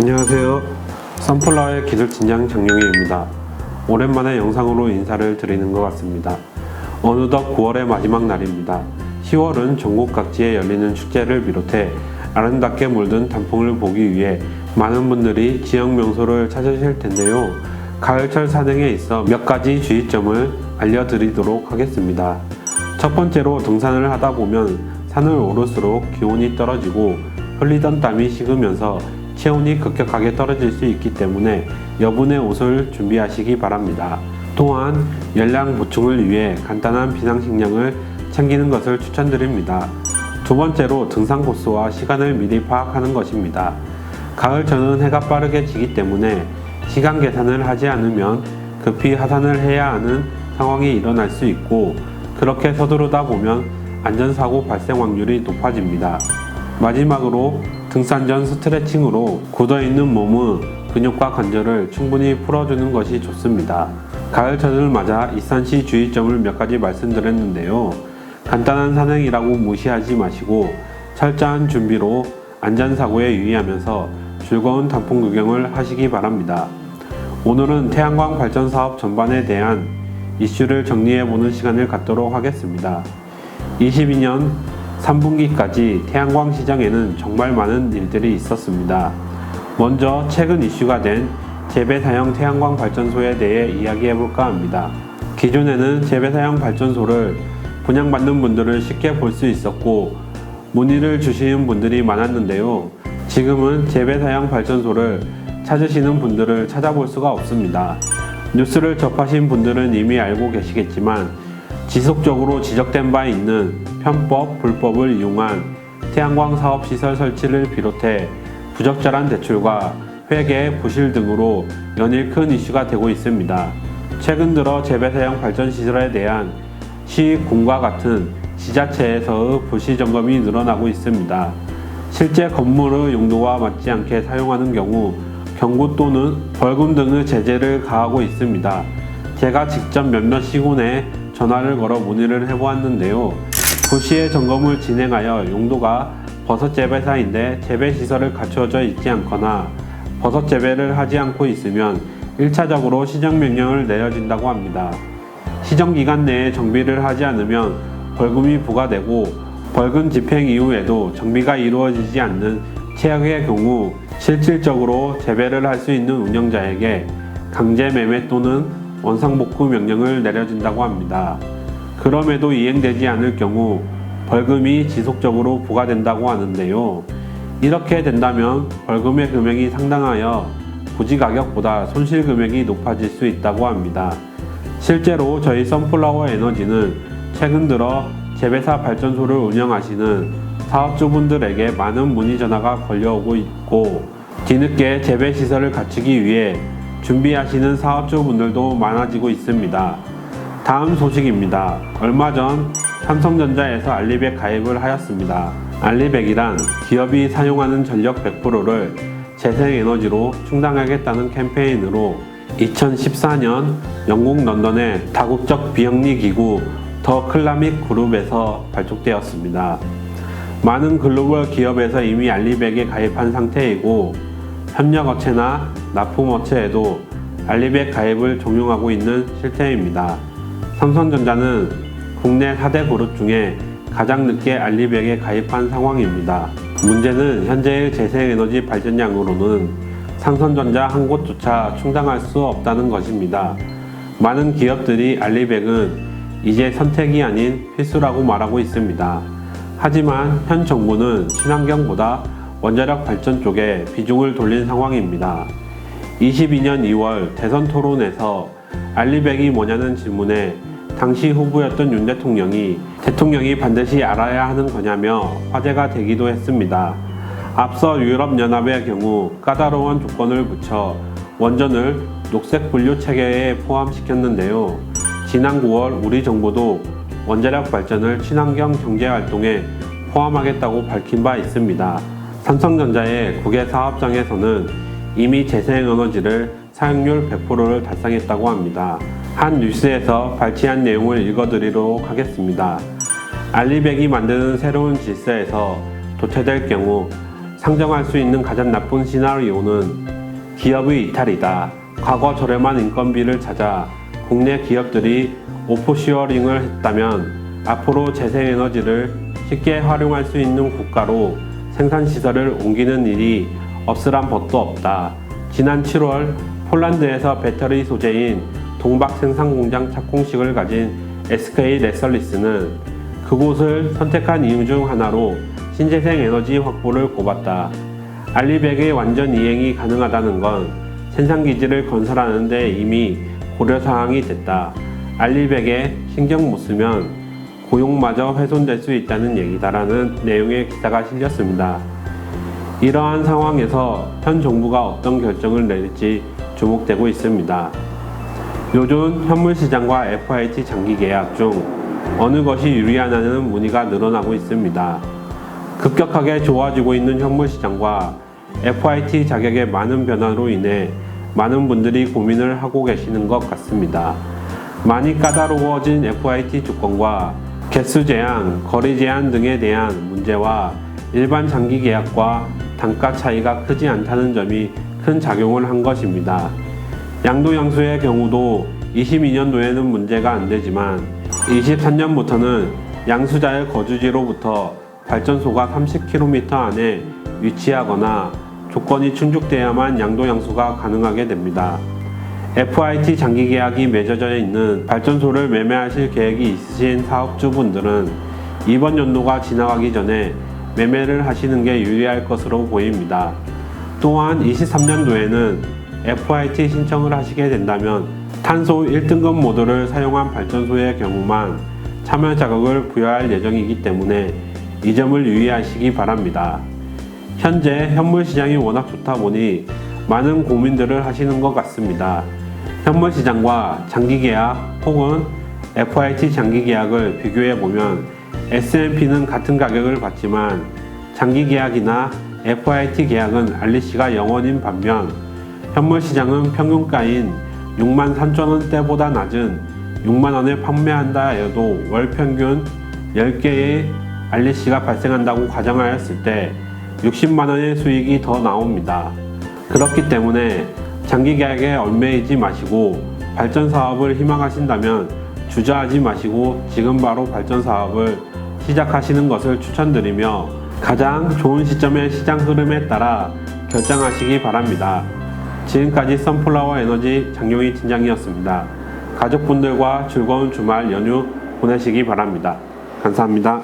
안녕하세요. 선플라워의 기술진장 장용희입니다. 오랜만에 영상으로 인사를 드리는 것 같습니다. 어느덧 9월의 마지막 날입니다. 10월은 전국 각지에 열리는 축제를 비롯해 아름답게 물든 단풍을 보기 위해 많은 분들이 지역 명소를 찾으실 텐데요. 가을철 산행에 있어 몇 가지 주의점을 알려드리도록 하겠습니다. 첫 번째로 등산을 하다 보면 산을 오를수록 기온이 떨어지고 흘리던 땀이 식으면서 체온이 급격하게 떨어질 수 있기 때문에 여분의 옷을 준비하시기 바랍니다. 또한 열량 보충을 위해 간단한 비상식량을 챙기는 것을 추천드립니다. 두 번째로 등산 코스와 시간을 미리 파악하는 것입니다. 가을철은 해가 빠르게 지기 때문에 시간 계산을 하지 않으면 급히 하산을 해야 하는 상황이 일어날 수 있고, 그렇게 서두르다 보면 안전사고 발생 확률이 높아집니다. 마지막으로 등산 전 스트레칭으로 굳어있는 몸의 근육과 관절을 충분히 풀어주는 것이 좋습니다. 가을철을 맞아 이산시 주의점을 몇 가지 말씀드렸는데요. 간단한 산행이라고 무시하지 마시고 철저한 준비로 안전사고에 유의하면서 즐거운 단풍 구경을 하시기 바랍니다. 오늘은 태양광 발전 사업 전반에 대한 이슈를 정리해보는 시간을 갖도록 하겠습니다. 22년 3분기까지 태양광 시장에는 정말 많은 일들이 있었습니다. 먼저 최근 이슈가 된 재배사형 태양광 발전소에 대해 이야기해볼까 합니다. 기존에는 재배사형 발전소를 분양받는 분들을 쉽게 볼 수 있었고 문의를 주시는 분들이 많았는데요. 지금은 재배사형 발전소를 찾으시는 분들을 찾아볼 수가 없습니다. 뉴스를 접하신 분들은 이미 알고 계시겠지만 지속적으로 지적된 바 있는 편법, 불법을 이용한 태양광 사업 시설 설치를 비롯해 부적절한 대출과 회계, 부실 등으로 연일 큰 이슈가 되고 있습니다. 최근 들어 재배사형 발전 시설에 대한 시, 군과 같은 지자체에서의 불시 점검이 늘어나고 있습니다. 실제 건물의 용도와 맞지 않게 사용하는 경우 경고 또는 벌금 등의 제재를 가하고 있습니다. 제가 직접 몇몇 시군에 전화를 걸어 문의를 해보았는데요. 불시에 점검을 진행하여 용도가 버섯 재배사인데 재배 시설을 갖추어져 있지 않거나 버섯 재배를 하지 않고 있으면 1차적으로 시정명령을 내려진다고 합니다. 시정기간 내에 정비를 하지 않으면 벌금이 부과되고, 벌금 집행 이후에도 정비가 이루어지지 않는 최악의 경우 실질적으로 재배를 할 수 있는 운영자에게 강제 매매 또는 원상복구 명령을 내려진다고 합니다. 그럼에도 이행되지 않을 경우 벌금이 지속적으로 부과된다고 하는데요. 이렇게 된다면 벌금의 금액이 상당하여 부지 가격보다 손실 금액이 높아질 수 있다고 합니다. 실제로 저희 선플라워 에너지는 최근 들어 재배사 발전소를 운영하시는 사업주분들에게 많은 문의 전화가 걸려오고 있고, 뒤늦게 재배시설을 갖추기 위해 준비하시는 사업주분들도 많아지고 있습니다. 다음 소식입니다. 얼마 전 삼성전자에서 알리백 가입을 하였습니다. 알리백이란 기업이 사용하는 전력 100%를 재생에너지로 충당하겠다는 캠페인으로 2014년 영국 런던의 다국적 비영리 기구 더 클라밋 그룹에서 발족되었습니다. 많은 글로벌 기업에서 이미 알리백에 가입한 상태이고 협력업체나 납품업체에도 알리백 가입을 종용하고 있는 실태입니다. 삼성전자는 국내 4대 그룹 중에 가장 늦게 알리백에 가입한 상황입니다. 문제는 현재의 재생에너지 발전량으로는 삼성전자 한 곳조차 충당할 수 없다는 것입니다. 많은 기업들이 알리백은 이제 선택이 아닌 필수라고 말하고 있습니다. 하지만 현 정부는 친환경보다 원자력 발전 쪽에 비중을 돌린 상황입니다. 22년 2월 대선 토론에서 알리백이 뭐냐는 질문에 당시 후보였던 윤 대통령이 반드시 알아야 하는 거냐며 화제가 되기도 했습니다. 앞서 유럽연합의 경우 까다로운 조건을 붙여 원전을 녹색 분류 체계에 포함시켰는데요. 지난 9월 우리 정부도 원자력 발전을 친환경 경제활동에 포함하겠다고 밝힌 바 있습니다. 삼성전자의 국외 사업장에서는 이미 재생에너지를 사용률 100%를 달성했다고 합니다. 한 뉴스에서 발췌한 내용을 읽어드리도록 하겠습니다. 알리백이 만드는 새로운 질서에서 도태될 경우 상정할 수 있는 가장 나쁜 시나리오는 기업의 이탈이다. 과거 저렴한 인건비를 찾아 국내 기업들이 오프쇼어링을 했다면 앞으로 재생에너지를 쉽게 활용할 수 있는 국가로 생산시설을 옮기는 일이 없으란 법도 없다. 지난 7월 폴란드에서 배터리 소재인 동박 생산공장 착공식을 가진 SK 레설리스는 그곳을 선택한 이유 중 하나로 신재생 에너지 확보를 꼽았다. 알리백의 완전 이행이 가능하다는 건 생산기지를 건설하는 데 이미 고려사항이 됐다. 알리백에 신경 못 쓰면 고용마저 훼손될 수 있다는 얘기다라는 내용의 기사가 실렸습니다. 이러한 상황에서 현 정부가 어떤 결정을 내릴지 주목되고 있습니다. 요즘 현물시장과 FIT 장기 계약 중 어느 것이 유리하냐는 문의가 늘어나고 있습니다. 급격하게 좋아지고 있는 현물시장과 FIT 자격의 많은 변화로 인해 많은 분들이 고민을 하고 계시는 것 같습니다. 많이 까다로워진 FIT 조건과 개수 제한, 거리 제한 등에 대한 문제와 일반 장기 계약과 단가 차이가 크지 않다는 점이 큰 작용을 한 것입니다. 양도양수의 경우도 22년도에는 문제가 안 되지만 23년부터는 양수자의 거주지로부터 발전소가 30km 안에 위치하거나 조건이 충족돼야만 양도양수가 가능하게 됩니다. FIT 장기 계약이 맺어져 있는 발전소를 매매하실 계획이 있으신 사업주분들은 이번 연도가 지나가기 전에 매매를 하시는 게 유리할 것으로 보입니다. 또한 23년도에는 FIT 신청을 하시게 된다면 탄소 1등급 모듈을 사용한 발전소의 경우만 참여 자격을 부여할 예정이기 때문에 이 점을 유의하시기 바랍니다. 현재 현물시장이 워낙 좋다 보니 많은 고민들을 하시는 것 같습니다. 현물시장과 장기계약 혹은 FIT 장기계약을 비교해보면 S&P는 같은 가격을 받지만 장기계약이나 FIT 계약은 알리시가 0원인 반면 현물시장은 평균가인 63,000원대보다 낮은 6만원에 판매한다 해도 월 평균 10개의 알리시가 발생한다고 가정하였을 때 60만원의 수익이 더 나옵니다. 그렇기 때문에 장기계약에 얽매이지 마시고 발전사업을 희망하신다면 주저하지 마시고 지금 바로 발전사업을 시작하시는 것을 추천드리며 가장 좋은 시점의 시장 흐름에 따라 결정하시기 바랍니다. 지금까지 선플라워 에너지 장용희 팀장이었습니다. 가족분들과 즐거운 주말 연휴 보내시기 바랍니다. 감사합니다.